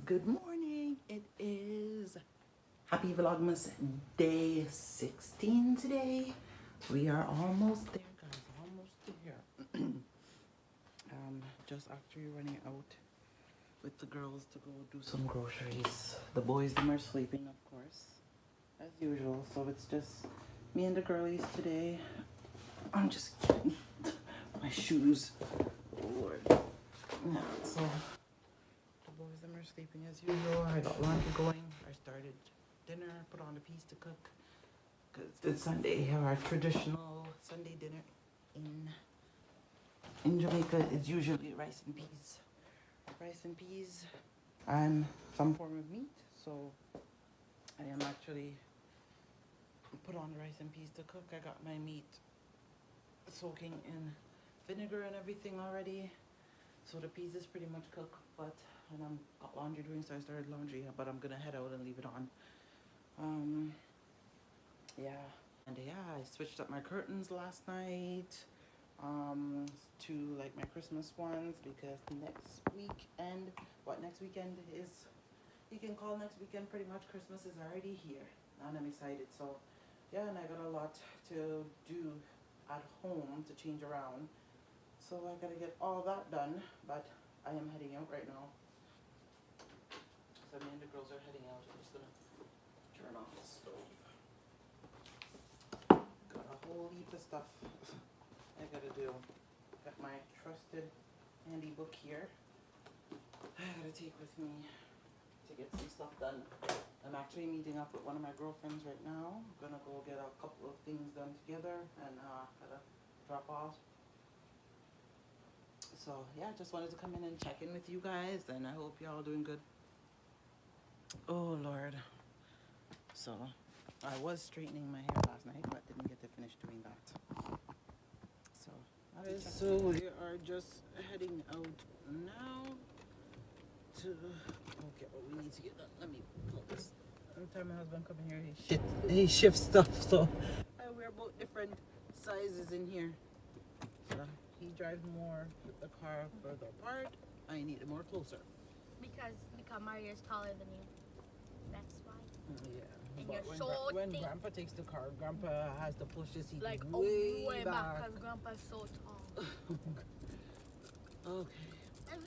Good morning. It is happy Vlogmas day 16 today. We are almost there, guys. Almost there. Just after you're running out with the girls to go do some groceries. The boys, them are sleeping, of course, as usual. So it's just me and the girlies today. I'm just getting my shoes. Lord. Yeah, so the boys, them are sleeping as usual. I got laundry going. I started dinner, put on a piece to cook. Because it's Sunday, our traditional Sunday dinner in Jamaica is usually rice and peas. Rice and peas and some form of meat. So I am actually put on the rice and peas to cook. I got my meat soaking in vinegar and everything already. So the peas is pretty much cooked, but and I'm got laundry doing, so I started laundry, but I'm gonna head out and leave it on. Yeah, and yeah, I switched up my curtains last night to like my Christmas ones, because next weekend is, you can call next weekend pretty much Christmas is already here, and I'm excited. So yeah, and I got a lot to do at home to change around. So I gotta get all that done, but I am heading out right now. So me and the girls are heading out. I'm just gonna turn off the stove. Got a whole heap of stuff I gotta do. Got my trusted handy book here. I gotta take with me to get some stuff done. I'm actually meeting up with one of my girlfriends right now. I'm gonna go get a couple of things done together and gotta drop off. So yeah, just wanted to come in and check in with you guys, and I hope y'all doing good. Oh Lord. So I was straightening my hair last night, but didn't get to finish doing that. So we are just heading out now to get what we need to get done. Let me pull this. Every time my husband come in here, he shifts stuff, so we're both different sizes in here. So he drives more with the car further apart. I need it more closer. Because Mario is taller than you. That's why. Yeah. And But you're short. when Grandpa takes the car, Grandpa has to push the seat like way back. Because Grandpa's so tall. Okay.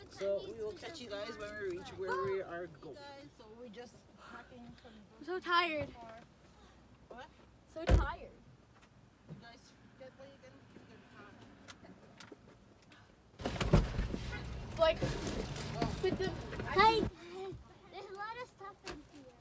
So we will catch you guys when we reach where we are going. Guys, so we're just packing some. I'm so tired. What? So tired. You guys get what you can Like, with the. Hey, there's a lot of stuff in here.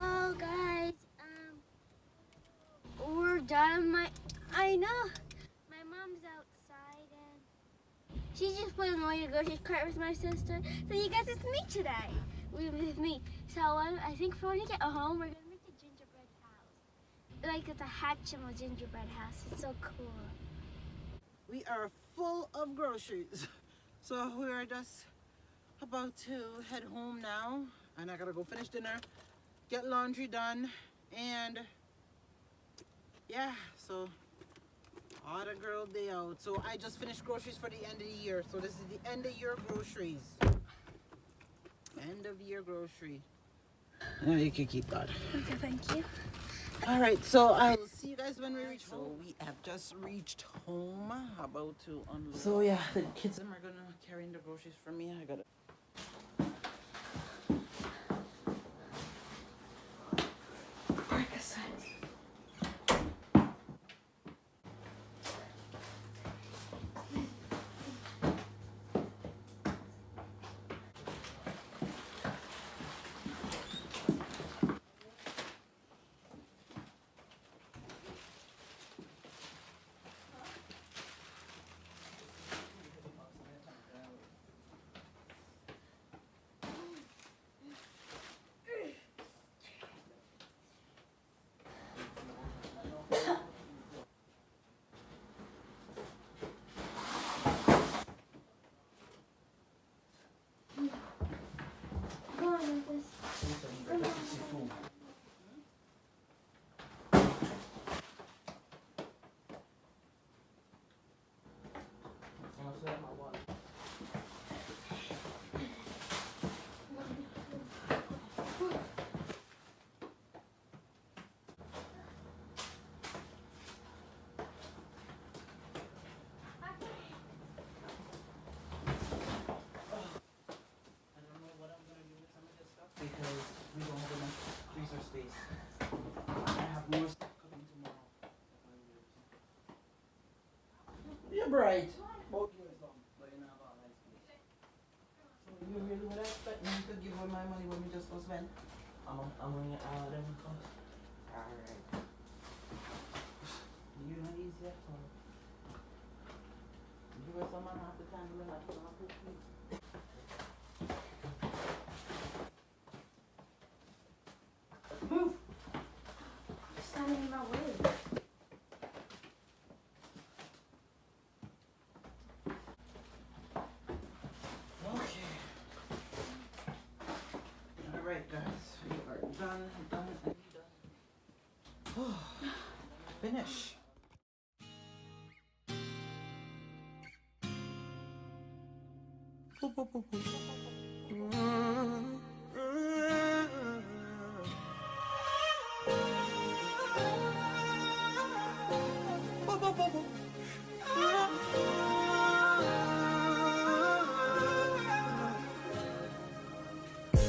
Oh, guys, we're done. I know. My mom's outside and she's just putting away the grocery cart with my sister. So you guys, it's me today. With me. So I think when we get home, we're gonna make the gingerbread house. Like it's a Hatchimal gingerbread house. It's so cool. We are full of groceries. So we are just about to head home now, and I gotta go finish dinner, get laundry done, and yeah, so Hot a girl day out. So I just finished groceries for the end of the year. So this is the end of year groceries. End of year grocery. No, you can keep that. Okay, thank you. All right, so I will see you guys when we reach home. So we have just reached home, about to unload. So yeah, the kids are gonna carry in the groceries for me. I gotta. Break aside. Because we don't have enough freezer space. I have more stuff cooking tomorrow. You're bright. Both yours on, but you don't have all that space. So you really would expect me to give away my money when we just go spend? I'm gonna get all of them cost. Alright. You not easy at all. Give us some man half the time when I put on cooking. Move! Standing in my way. Okay. Alright guys, we are done and done. Finish.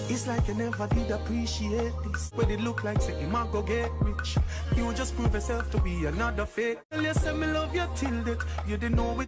It's like you never did appreciate this. But it look like say you might go get rich. You just prove yourself to be another fake. Tell you say me love you till that you didn't know it.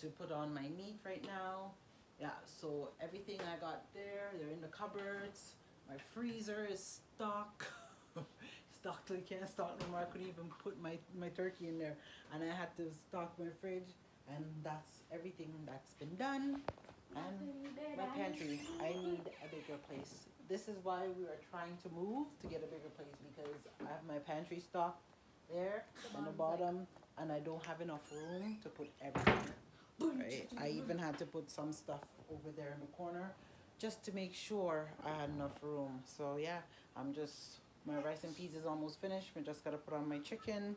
to put on my meat right now. Yeah, so everything I got there, they're in the cupboards. My freezer is stocked. Stocked till you can't stock no more. I couldn't even put my turkey in there. And I had to stock my fridge. And that's everything that's been done. And my pantry, I need a bigger place. This is why we are trying to move to get a bigger place, because I have my pantry stocked there on the bottom, and I don't have enough room to put everything. Right? I even had to put some stuff over there in the corner just to make sure I had enough room. So yeah, my rice and peas is almost finished. We just gotta put on my chicken.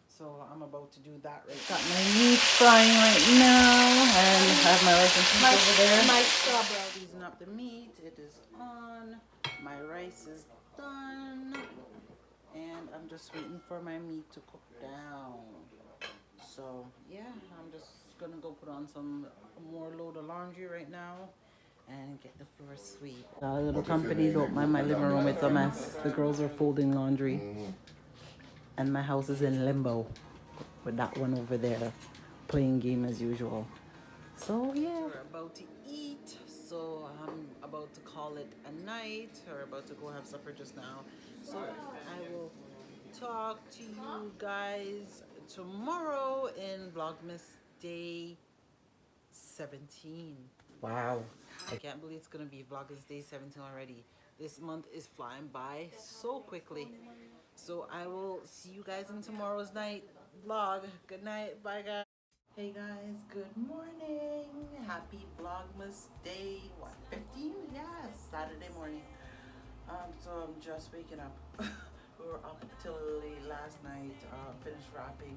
So I'm about to do that right now. Got my meat frying right now, and I have my rice and peas over there. My strawberry season up the meat. It is on. My rice is done, and I'm just waiting for my meat to cook down. So yeah, I'm just gonna go put on some more load of laundry right now and get the floor sweep. The little company don't mind my living room. It's a mess. The girls are folding laundry, and my house is in limbo with that one over there playing game as usual. So yeah, we're about to eat, so I'm about to call it a night. We're about to go have supper just now, so I will talk to you guys tomorrow in Vlogmas Day 17. Wow, I can't believe it's gonna be Vlogmas Day 17 already. This month is flying by so quickly. So I will see you guys in tomorrow's night vlog. Good night. Bye, guys. Hey, guys. Good morning. Happy Vlogmas Day, what, 15? Yes, Saturday morning. So I'm just waking up. We were up till late last night, finished wrapping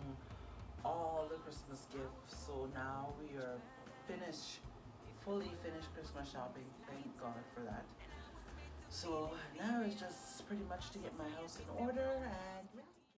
all the Christmas gifts. So now we are fully finished Christmas shopping. Thank God for that. So now it's just pretty much to get my house in order, and yeah.